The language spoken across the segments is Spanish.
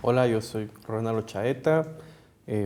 Hola, yo soy Ronaldo Chaeta,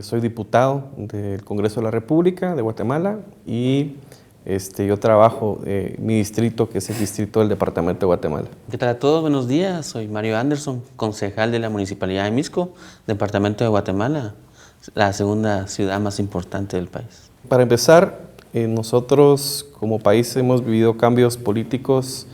soy diputado del Congreso de la República de Guatemala y yo trabajo en mi distrito, que es el distrito del Departamento de Guatemala. ¿Qué tal a todos? Buenos días, soy Mario Anderson, concejal de la Municipalidad de Mixco, Departamento de Guatemala, la segunda ciudad más importante del país. Para empezar, nosotros como país hemos vivido cambios políticos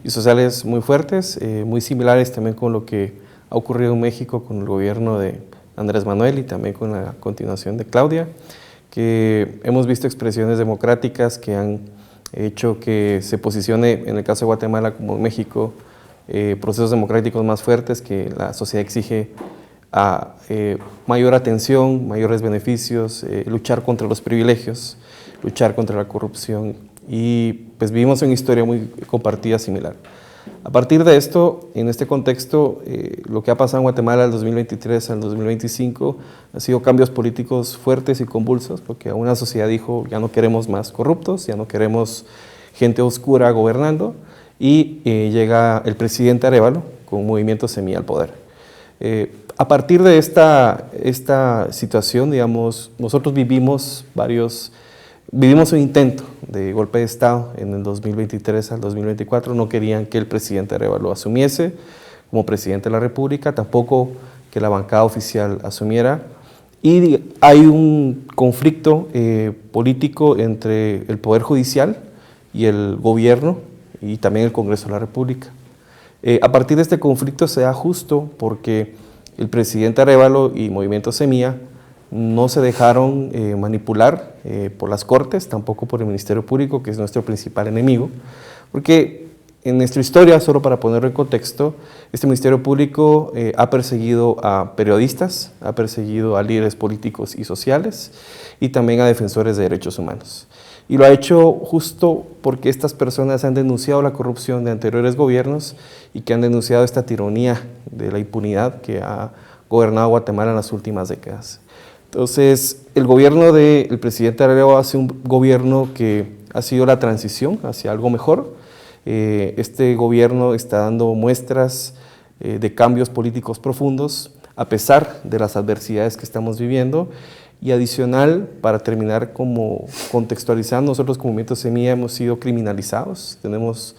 y sociales muy fuertes, muy similares también con lo que ha ocurrido en México con el gobierno de Andrés Manuel y también con la continuación de Claudia, que hemos visto expresiones democráticas que han hecho que se posicione, en el caso de Guatemala como en México, procesos democráticos más fuertes, que la sociedad exige a mayor atención, mayores beneficios, luchar contra los privilegios, luchar contra la corrupción, y pues vivimos una historia muy compartida, similar. A partir de esto, en este contexto, lo que ha pasado en Guatemala del 2023 al 2025 han sido cambios políticos fuertes y convulsos, porque una sociedad dijo: ya no queremos más corruptos, ya no queremos gente oscura gobernando, y llega el presidente Arévalo con Movimiento Semilla al poder. A partir de esta situación, digamos, nosotros vivimos un intento de golpe de Estado en el 2023 al 2024. No querían que el presidente Arévalo asumiese como presidente de la República, tampoco que la bancada oficial asumiera. Y hay un conflicto político entre el Poder Judicial y el gobierno y también el Congreso de la República. A partir de este conflicto se da justo porque el presidente Arévalo y Movimiento Semilla no se dejaron manipular por las Cortes, tampoco por el Ministerio Público, que es nuestro principal enemigo, porque en nuestra historia, solo para ponerlo en contexto, este Ministerio Público ha perseguido a periodistas, ha perseguido a líderes políticos y sociales, y también a defensores de derechos humanos. Y lo ha hecho justo porque estas personas han denunciado la corrupción de anteriores gobiernos y que han denunciado esta tiranía de la impunidad que ha gobernado Guatemala en las últimas décadas. Entonces, el gobierno del presidente Arévalo hace un gobierno que ha sido la transición hacia algo mejor. Este gobierno está dando muestras de cambios políticos profundos, a pesar de las adversidades que estamos viviendo. Y adicional, para terminar, como contextualizando, nosotros como Movimiento Semilla hemos sido criminalizados. Tenemos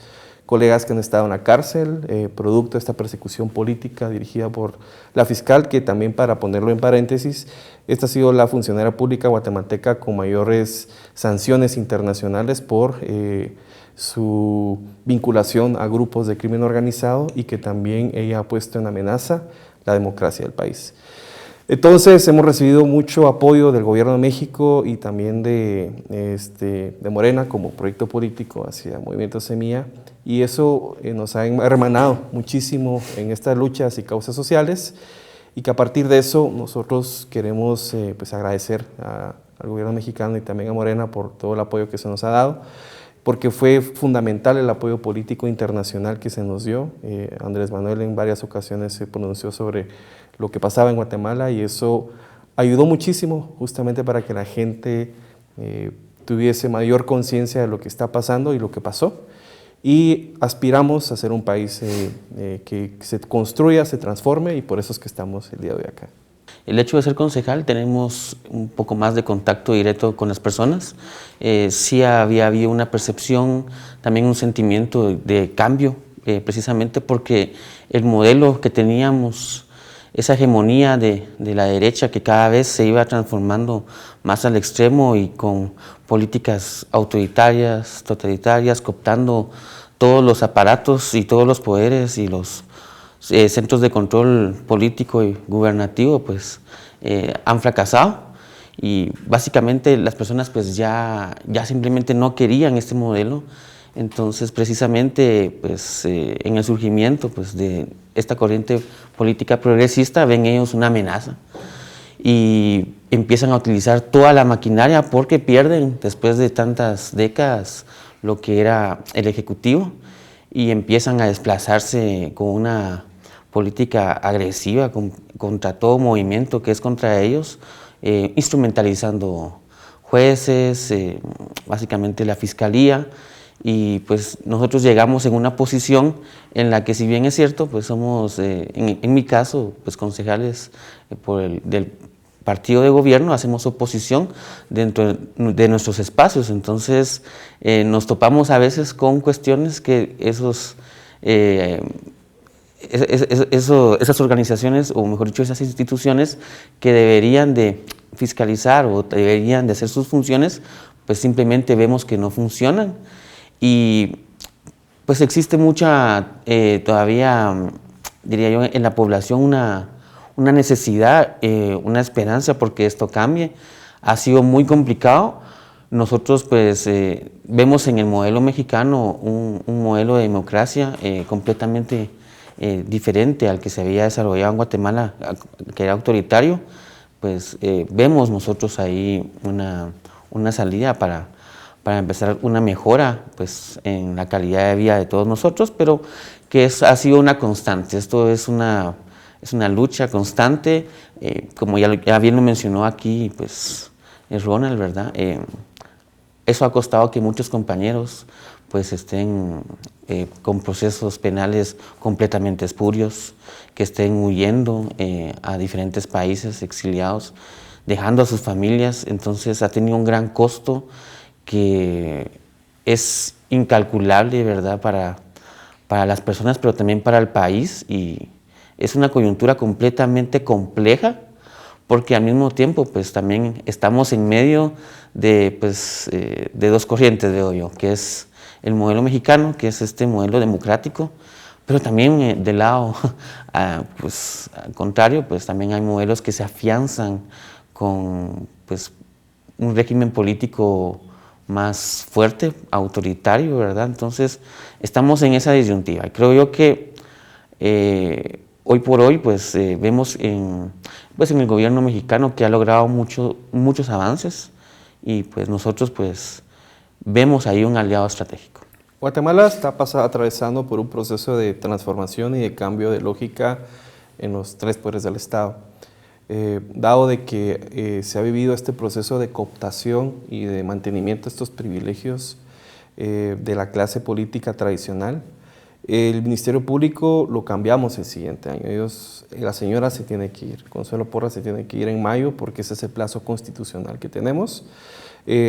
colegas que han estado en la cárcel, producto de esta persecución política dirigida por la fiscal, que también, para ponerlo en paréntesis, esta ha sido la funcionaria pública guatemalteca con mayores sanciones internacionales por su vinculación a grupos de crimen organizado, y que también ella ha puesto en amenaza la democracia del país. Entonces, hemos recibido mucho apoyo del Gobierno de México y también de Morena como proyecto político hacia Movimiento Semilla, y eso nos ha hermanado muchísimo en estas luchas y causas sociales, y que a partir de eso nosotros queremos pues agradecer al Gobierno mexicano y también a Morena por todo el apoyo que se nos ha dado, porque fue fundamental el apoyo político internacional que se nos dio. Andrés Manuel en varias ocasiones se pronunció sobre lo que pasaba en Guatemala, y eso ayudó muchísimo justamente para que la gente tuviese mayor conciencia de lo que está pasando y lo que pasó. Y aspiramos a ser un país que se construya, se transforme, y por eso es que estamos el día de hoy acá. El hecho de ser concejal, tenemos un poco más de contacto directo con las personas. Sí había habido una percepción, también un sentimiento de cambio, precisamente porque el modelo que teníamos, esa hegemonía de la derecha que cada vez se iba transformando más al extremo y con políticas autoritarias, totalitarias, cooptando todos los aparatos y todos los poderes y los centros de control político y gubernativo, pues han fracasado, y básicamente las personas pues ya simplemente no querían este modelo. Entonces, precisamente pues en el surgimiento pues de esta corriente política progresista, ven ellos una amenaza y empiezan a utilizar toda la maquinaria, porque pierden después de tantas décadas lo que era el Ejecutivo, y empiezan a desplazarse con una política agresiva contra todo movimiento que es contra ellos, instrumentalizando jueces, básicamente la fiscalía, y pues nosotros llegamos en una posición en la que, si bien es cierto, pues somos, en mi caso, pues concejales del partido de gobierno, hacemos oposición dentro de nuestros espacios. Entonces nos topamos a veces con cuestiones que esas organizaciones, o mejor dicho, esas instituciones que deberían de fiscalizar o deberían de hacer sus funciones, pues simplemente vemos que no funcionan. Y pues existe mucha, todavía, diría yo, en la población una necesidad, una esperanza porque esto cambie. Ha sido muy complicado. Nosotros pues vemos en el modelo mexicano un modelo de democracia completamente diferente al que se había desarrollado en Guatemala, que era autoritario. Pues vemos nosotros ahí una salida para empezar una mejora pues, en la calidad de vida de todos nosotros, pero que ha sido una constante. Esto es una lucha constante, como ya bien lo mencionó aquí pues, Ronald, ¿verdad? Eso ha costado que muchos compañeros pues, estén con procesos penales completamente espurios, que estén huyendo a diferentes países, exiliados, dejando a sus familias. Entonces ha tenido un gran costo que es incalculable, ¿verdad?, para las personas, pero también para el país, y es una coyuntura completamente compleja, porque al mismo tiempo pues también estamos en medio de dos corrientes, veo yo, que es el modelo mexicano, que es este modelo democrático, pero también del lado pues, al contrario, pues también hay modelos que se afianzan con pues, un régimen político más fuerte, autoritario, ¿verdad? Entonces, estamos en esa disyuntiva. Y creo yo que hoy por hoy, pues, vemos en el gobierno mexicano que ha logrado muchos avances, y pues nosotros, pues, vemos ahí un aliado estratégico. Guatemala está atravesando por un proceso de transformación y de cambio de lógica en los tres poderes del Estado. Dado de que se ha vivido este proceso de cooptación y de mantenimiento de estos privilegios de la clase política tradicional, el Ministerio Público lo cambiamos el siguiente año. La señora se tiene que ir, Consuelo Porras se tiene que ir en mayo, porque ese es el plazo constitucional que tenemos.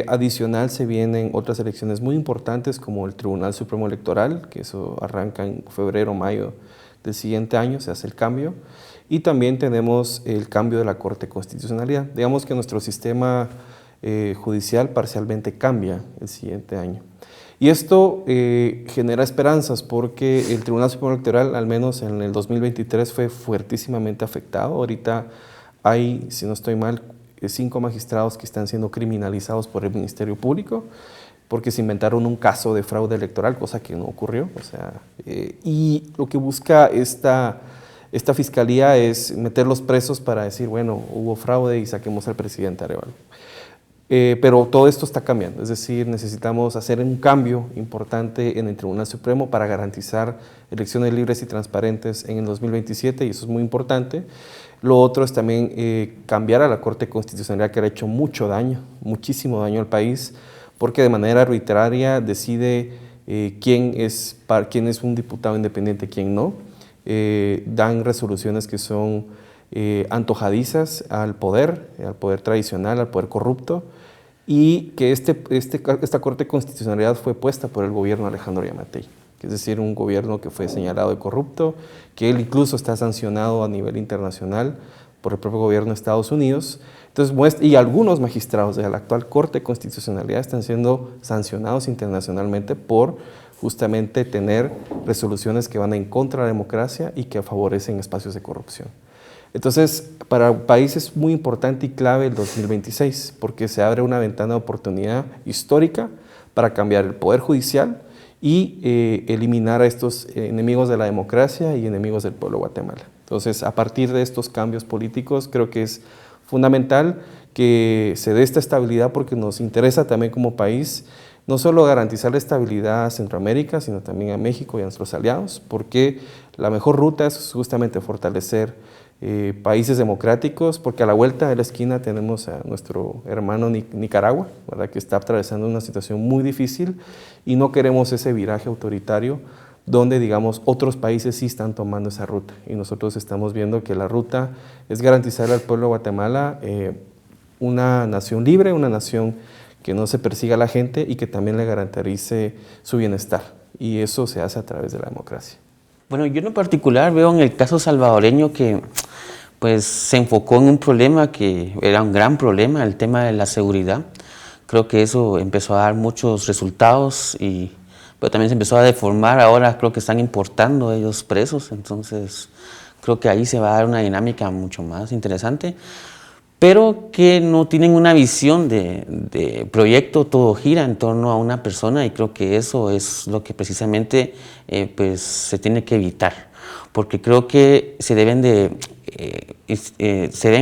Adicional, se vienen otras elecciones muy importantes, como el Tribunal Supremo Electoral, que eso arranca en febrero o mayo del siguiente año, se hace el cambio. Y también tenemos el cambio de la Corte de Constitucionalidad. Digamos que nuestro sistema judicial parcialmente cambia el siguiente año. Y esto genera esperanzas, porque el Tribunal Supremo Electoral, al menos en el 2023, fue fuertísimamente afectado. Ahorita hay, si no estoy mal, 5 magistrados que están siendo criminalizados por el Ministerio Público, porque se inventaron un caso de fraude electoral, cosa que no ocurrió. O sea, y lo que busca esta fiscalía es meterlos presos para decir, bueno, hubo fraude y saquemos al presidente Arévalo. Pero todo esto está cambiando, es decir, necesitamos hacer un cambio importante en el Tribunal Supremo para garantizar elecciones libres y transparentes en el 2027, y eso es muy importante. Lo otro es también cambiar a la Corte de Constitucionalidad, que ha hecho mucho daño, muchísimo daño al país, porque de manera arbitraria decide quién es un diputado independiente y quién no. Dan resoluciones que son antojadizas al poder tradicional, al poder corrupto, y que esta Corte de Constitucionalidad fue puesta por el gobierno de Alejandro Yamatei, que es decir, un gobierno que fue señalado de corrupto, que él incluso está sancionado a nivel internacional por el propio gobierno de Estados Unidos. Entonces, y algunos magistrados de la actual Corte de Constitucionalidad están siendo sancionados internacionalmente por justamente tener resoluciones que van en contra de la democracia y que favorecen espacios de corrupción. Entonces, para el país es muy importante y clave el 2026, porque se abre una ventana de oportunidad histórica para cambiar el Poder Judicial y eliminar a estos enemigos de la democracia y enemigos del pueblo de Guatemala. Entonces, a partir de estos cambios políticos, creo que es fundamental que se dé esta estabilidad, porque nos interesa también como país no solo garantizar la estabilidad a Centroamérica, sino también a México y a nuestros aliados, porque la mejor ruta es justamente fortalecer países democráticos, porque a la vuelta de la esquina tenemos a nuestro hermano Nicaragua, ¿verdad?, que está atravesando una situación muy difícil y no queremos ese viraje autoritario donde, digamos, otros países sí están tomando esa ruta y nosotros estamos viendo que la ruta es garantizar al pueblo de Guatemala una nación libre, una nación que no se persiga a la gente y que también le garantice su bienestar, y eso se hace a través de la democracia. Bueno, yo en particular veo en el caso salvadoreño que pues se enfocó en un problema que era un gran problema, el tema de la seguridad. Creo que eso empezó a dar muchos resultados, pero también se empezó a deformar. Ahora creo que están importando ellos presos, entonces creo que ahí se va a dar una dinámica mucho más interesante, pero que no tienen una visión de proyecto. Todo gira en torno a una persona y creo que eso es lo que precisamente pues se tiene que evitar, porque creo que se deben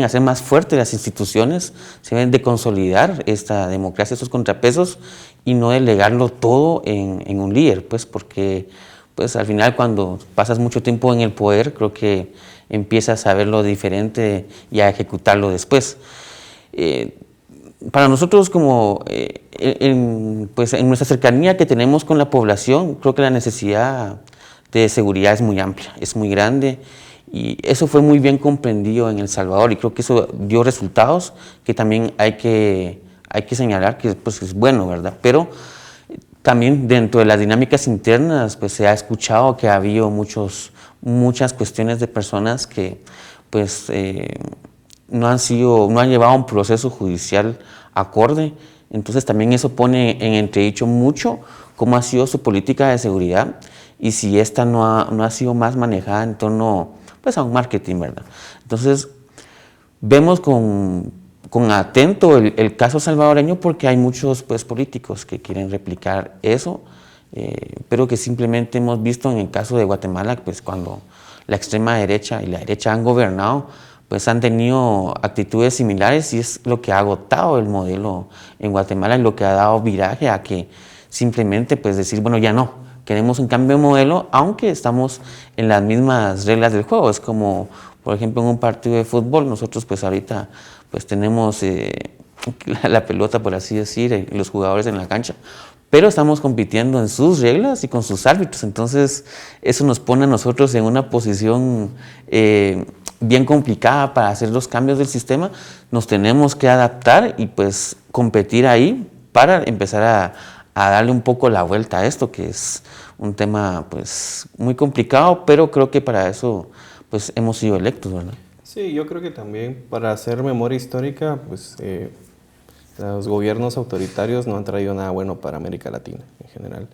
hacer más fuertes las instituciones, se deben de consolidar esta democracia, estos contrapesos, y no delegarlo todo en un líder, pues porque pues al final cuando pasas mucho tiempo en el poder, creo que empiezas a verlo diferente y a ejecutarlo después. Para nosotros, como pues en nuestra cercanía que tenemos con la población, creo que la necesidad de seguridad es muy amplia, es muy grande, y eso fue muy bien comprendido en El Salvador y creo que eso dio resultados que también hay que señalar que pues, es bueno, ¿verdad? Pero también dentro de las dinámicas internas pues se ha escuchado que ha habido muchas cuestiones de personas que pues no han llevado un proceso judicial acorde. Entonces también eso pone en entredicho mucho cómo ha sido su política de seguridad y si esta no ha sido más manejada en torno pues a un marketing, ¿verdad? Entonces vemos con atento el caso salvadoreño porque hay muchos pues políticos que quieren replicar eso, pero que simplemente hemos visto en el caso de Guatemala, pues cuando la extrema derecha y la derecha han gobernado, pues han tenido actitudes similares y es lo que ha agotado el modelo en Guatemala y lo que ha dado viraje a que simplemente pues decir, bueno, ya no, queremos un cambio de modelo, aunque estamos en las mismas reglas del juego. Es como, por ejemplo, en un partido de fútbol, nosotros pues ahorita pues tenemos la pelota, por así decir, los jugadores en la cancha, pero estamos compitiendo en sus reglas y con sus árbitros, entonces eso nos pone a nosotros en una posición bien complicada para hacer los cambios del sistema. Nos tenemos que adaptar y pues competir ahí para empezar a darle un poco la vuelta a esto, que es un tema pues muy complicado, pero creo que para eso pues hemos sido electos, ¿verdad? Sí, yo creo que también para hacer memoria histórica, pues los gobiernos autoritarios no han traído nada bueno para América Latina en general.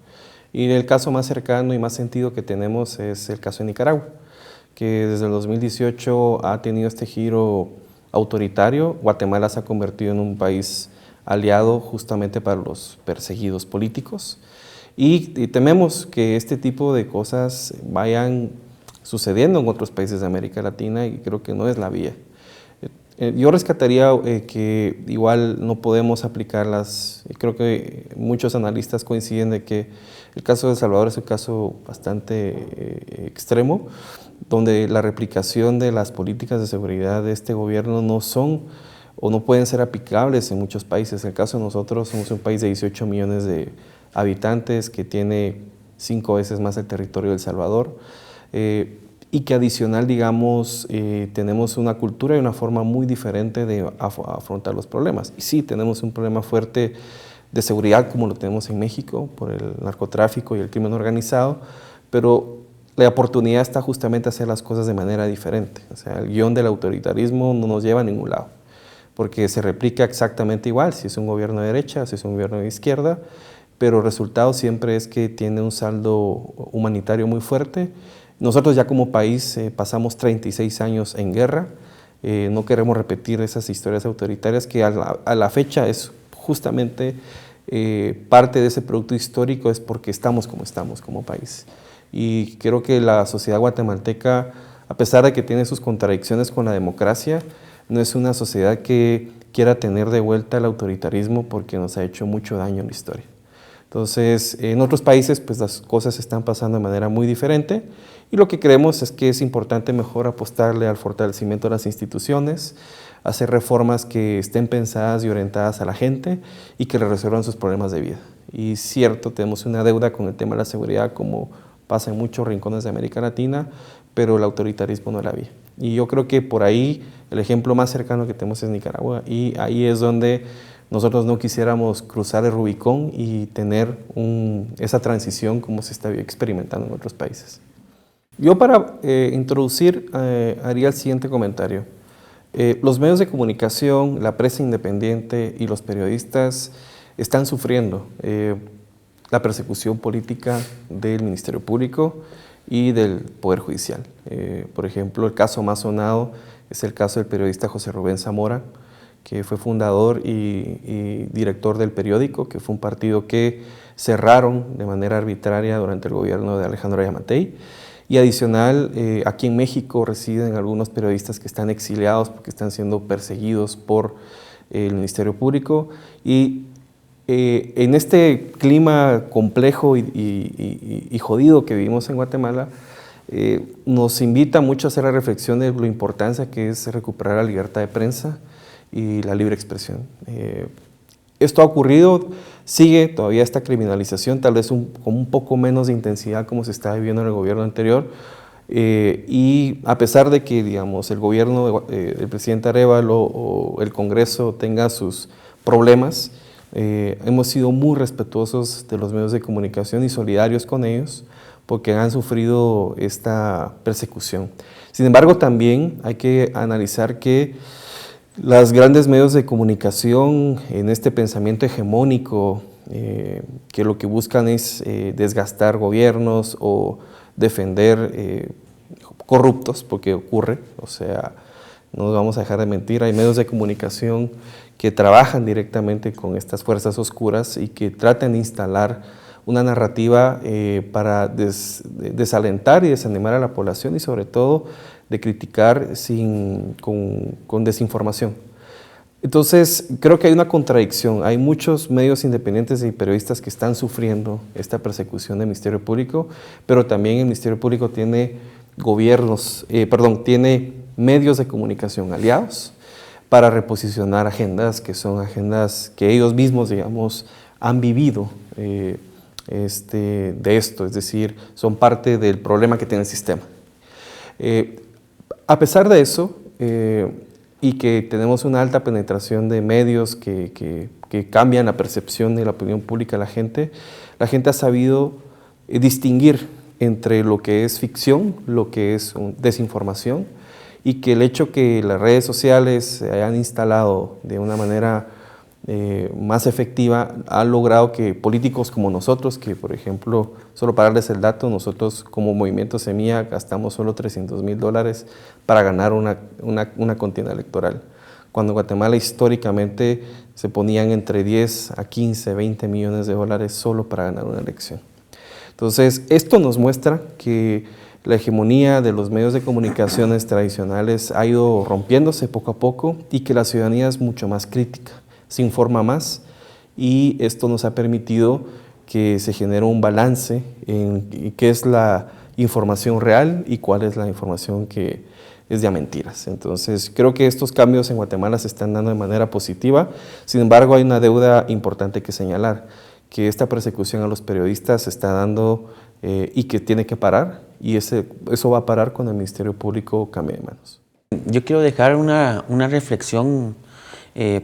Y el caso más cercano y más sentido que tenemos es el caso de Nicaragua, que desde el 2018 ha tenido este giro autoritario. Guatemala se ha convertido en un país aliado justamente para los perseguidos políticos y tememos que este tipo de cosas vayan sucediendo en otros países de América Latina y creo que no es la vía. Yo rescataría que igual no podemos aplicarlas, creo que muchos analistas coinciden de que el caso de El Salvador es un caso bastante extremo, donde la replicación de las políticas de seguridad de este gobierno no son o no pueden ser aplicables en muchos países. En el caso de nosotros somos un país de 18 millones de habitantes que tiene 5 veces más el territorio de El Salvador, y que adicional, digamos, tenemos una cultura y una forma muy diferente de afrontar los problemas. Y sí, tenemos un problema fuerte de seguridad como lo tenemos en México por el narcotráfico y el crimen organizado, pero la oportunidad está justamente a hacer las cosas de manera diferente. O sea, el guión del autoritarismo no nos lleva a ningún lado, porque se replica exactamente igual, si es un gobierno de derecha, si es un gobierno de izquierda, pero el resultado siempre es que tiene un saldo humanitario muy fuerte. Nosotros ya como país pasamos 36 años en guerra, no queremos repetir esas historias autoritarias que a la fecha es justamente parte de ese producto histórico, es porque estamos como país. Y creo que la sociedad guatemalteca, a pesar de que tiene sus contradicciones con la democracia, no es una sociedad que quiera tener de vuelta el autoritarismo porque nos ha hecho mucho daño en la historia. Entonces, en otros países pues las cosas están pasando de manera muy diferente Y lo que creemos es que es importante mejor apostarle al fortalecimiento de las instituciones, hacer reformas que estén pensadas y orientadas a la gente y que le resuelvan sus problemas de vida. Y cierto, tenemos una deuda con el tema de la seguridad, como pasa en muchos rincones de América Latina, pero el autoritarismo no es la vía. Y yo creo que por ahí el ejemplo más cercano que tenemos es Nicaragua, y ahí es donde nosotros no quisiéramos cruzar el Rubicón y tener esa transición como se está experimentando en otros países. Yo para introducir haría el siguiente comentario. Los medios de comunicación, la prensa independiente y los periodistas están sufriendo la persecución política del Ministerio Público y del Poder Judicial. Por ejemplo, el caso más sonado es el caso del periodista José Rubén Zamora, que fue fundador y director del periódico, que fue un partido que cerraron de manera arbitraria durante el gobierno de Alejandro Yamatei. Y adicional, aquí en México residen algunos periodistas que están exiliados porque están siendo perseguidos por el Ministerio Público. Y en este clima complejo y jodido que vivimos en Guatemala, nos invita mucho a hacer la reflexión de lo importante que es recuperar la libertad de prensa y la libre expresión. Esto ha ocurrido, sigue todavía esta criminalización, tal vez con un poco menos de intensidad como se estaba viviendo en el gobierno anterior, y a pesar de que, digamos, el gobierno del presidente Arévalo o el Congreso tenga sus problemas, hemos sido muy respetuosos de los medios de comunicación y solidarios con ellos porque han sufrido esta persecución. Sin embargo, también hay que analizar que los grandes medios de comunicación en este pensamiento hegemónico, que lo que buscan es desgastar gobiernos o defender corruptos, porque ocurre, o sea, no nos vamos a dejar de mentir, hay medios de comunicación que trabajan directamente con estas fuerzas oscuras y que tratan de instalar una narrativa para desalentar y desanimar a la población y sobre todo de criticar con desinformación. Entonces, creo que hay una contradicción. Hay muchos medios independientes y periodistas que están sufriendo esta persecución del Ministerio Público, pero también el Ministerio Público tiene tiene medios de comunicación aliados para reposicionar agendas que son agendas que ellos mismos, digamos, han vivido de esto, es decir, son parte del problema que tiene el sistema. A pesar de eso, y que tenemos una alta penetración de medios que cambian la percepción de la opinión pública de la gente ha sabido distinguir entre lo que es ficción, lo que es desinformación, y que el hecho que las redes sociales se hayan instalado de una manera más efectiva ha logrado que políticos como nosotros, que por ejemplo, solo para darles el dato, nosotros como Movimiento Semilla gastamos solo $300,000 para ganar una contienda electoral, cuando en Guatemala históricamente se ponían entre 10 a 15, 20 millones de dólares solo para ganar una elección. Entonces, esto nos muestra que la hegemonía de los medios de comunicaciones tradicionales ha ido rompiéndose poco a poco y que la ciudadanía es mucho más crítica, se informa más, y esto nos ha permitido que se genere un balance en qué es la información real y cuál es la información que es de mentiras. Entonces, creo que estos cambios en Guatemala se están dando de manera positiva. Sin embargo, hay una deuda importante que señalar, que esta persecución a los periodistas se está dando y que tiene que parar, y eso va a parar cuando el Ministerio Público cambie de manos. Yo quiero dejar una reflexión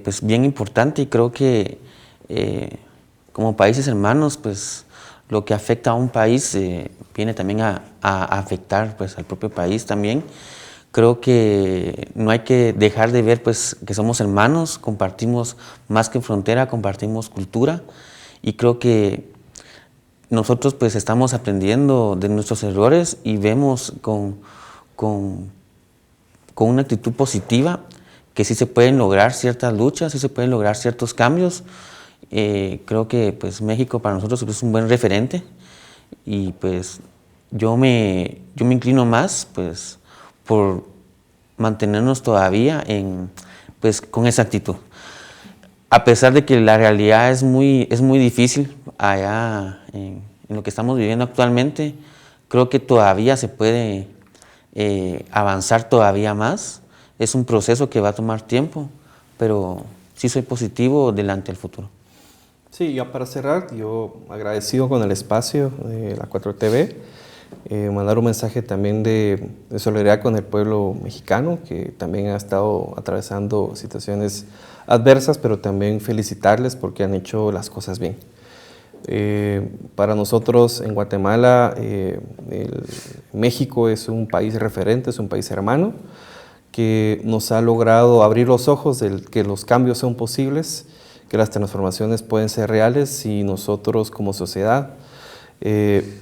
pues bien importante, y creo que como países hermanos, pues lo que afecta a un país viene también a afectar pues al propio país también. Creo que no hay que dejar de ver pues que somos hermanos, compartimos más que frontera, compartimos cultura, y creo que nosotros pues estamos aprendiendo de nuestros errores y vemos con una actitud positiva que sí se pueden lograr ciertas luchas, sí se pueden lograr ciertos cambios. Creo que pues México para nosotros es un buen referente, y pues yo me inclino más pues por mantenernos todavía pues con esa actitud. A pesar de que la realidad es muy difícil allá en lo que estamos viviendo actualmente, Creo que todavía se puede avanzar todavía más. Es un proceso que va a tomar tiempo, pero sí soy positivo delante del futuro. Sí, ya para cerrar, yo agradecido con el espacio de la 4TV, mandar un mensaje también de solidaridad con el pueblo mexicano, que también ha estado atravesando situaciones adversas, pero también felicitarles porque han hecho las cosas bien. Para nosotros en Guatemala, México es un país referente, es un país hermano, que nos ha logrado abrir los ojos de que los cambios son posibles, que las transformaciones pueden ser reales si nosotros como sociedad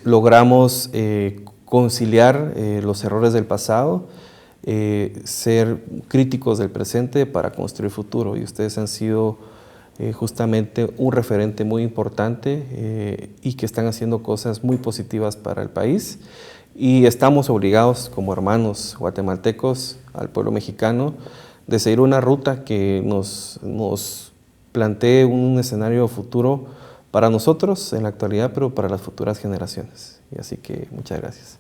logramos conciliar los errores del pasado, ser críticos del presente para construir futuro. Y ustedes han sido justamente un referente muy importante y que están haciendo cosas muy positivas para el país. Y estamos obligados como hermanos guatemaltecos al pueblo mexicano de seguir una ruta que nos plantee un escenario futuro para nosotros en la actualidad, pero para las futuras generaciones. Y así que muchas gracias.